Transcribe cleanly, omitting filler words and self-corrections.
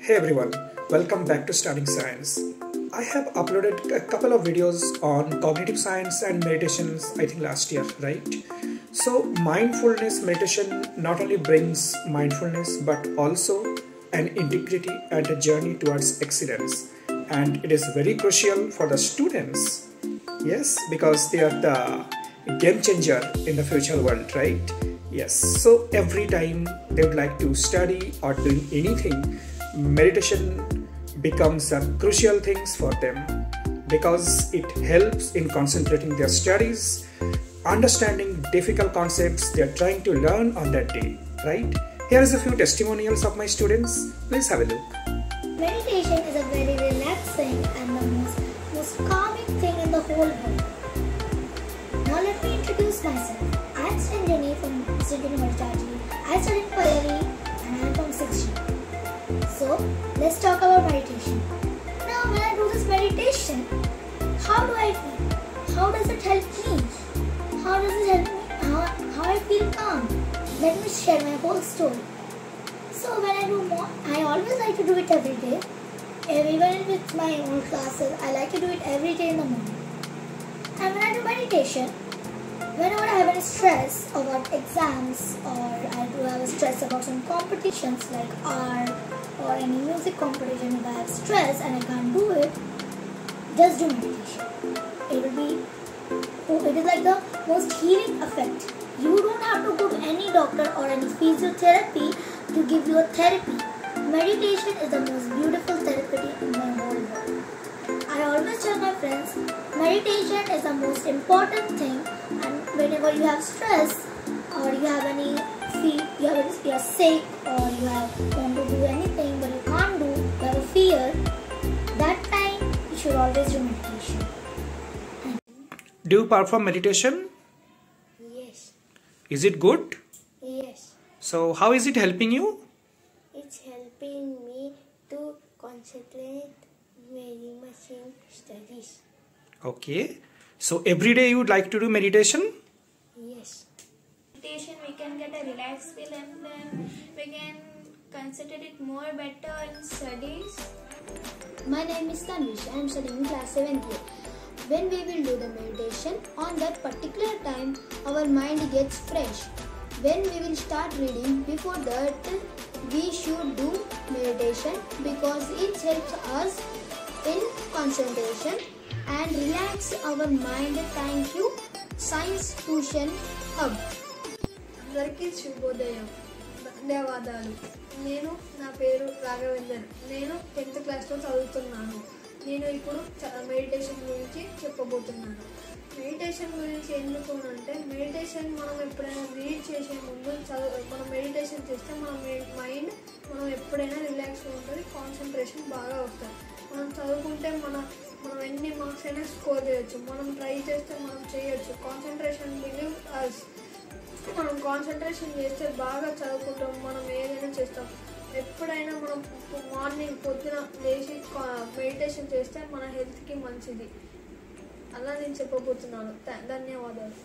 Hey everyone, welcome back to Studying Science. I have uploaded a couple of videos on cognitive science and meditations, I think last year, right? So mindfulness meditation not only brings mindfulness but also an integrity and a journey towards excellence. And it is very crucial for the students, yes, because they are the game changer in the future world, right? Yes, so every time they would like to study or doing anything, meditation becomes a crucial thing for them because it helps in concentrating their studies, understanding difficult concepts they are trying to learn on that day, right? Here is a few testimonials of my students. Please have a look. Meditation is a very relaxing and the most calming thing in the whole world. Now let me introduce myself. I am Sanjani from District University. I study in Payari and I am from 6th year. So let's talk about meditation. Now when I do this meditation, how do I feel? How does it help me? How does it help me? How I feel calm? Let me share my whole story. So when I do more, I always like to do it every day. Even with my own classes, I like to do it every day in the morning. And when I do meditation, whenever I have any stress about exams or I do have a stress about some competitions like art or any music competition, if I have stress and I can't do it, just do meditation. It is like the most healing effect. You don't have to go to any doctor or any physiotherapy to give you a therapy. Meditation is the most beautiful therapy in the whole world. I always tell my friends, meditation is the most important thing, and whenever you have stress or you have any you are sick or you want to do anything but you can't do, you have a fear, that time you should always do meditation. Do you perform meditation? Yes. Is it good? Yes. So how is it helping you? It's helping me to concentrate very much in studies. Okay. So every day you would like to do meditation? Yes. Meditation we can get a relaxed feel and then we can concentrate it more better in studies. My name is Tanvish. I am studying in class 7th year. When we will do the meditation, on that particular time our mind gets fresh. When we will start reading, before that we should do meditation because it helps us in concentration and relax our mind. Thank you, Science Fusion Hub. అందరికీ శుభోదయం. ధన్యవాదాలు. నేను నా పేరు రాఘవేందర్. నేను 10th క్లాస్లో చదువుతున్నాను. నేను ఇప్పుడు మెడిటేషన్ గురించి చెప్పబోతున్నాను. మెడిటేషన్ గురించి ఎందుకు అంటే మెడిటేషన్ మనం ఎప్పుడైనా రీడ్ చేసే ముందు మనం మెడిటేషన్ చేస్తే మన మైండ్ మనం ఎప్పుడైనా రిలాక్స్గా ఉంటుంది, కాన్సన్ట్రేషన్ బాగా వస్తుంది. మనం చదువుకుంటే మనం ఎన్ని మార్క్స్ అయినా స్కోర్ చేయొచ్చు, మనం ట్రై చేస్తే మనం చేయొచ్చు. Concentration believe us. మనం కాన్సన్ట్రేషన్ చేస్తే బాగా చదువుకుంటాం, మనం ఏదైనా చేస్తాం. ఎప్పుడైనా మనం మార్నింగ్ పొద్దున లేచి మెడిటేషన్ చేస్తే మన హెల్త్కి మంచిది. అలా నేను చెప్పబోతున్నాను. ధన్యవాదాలు.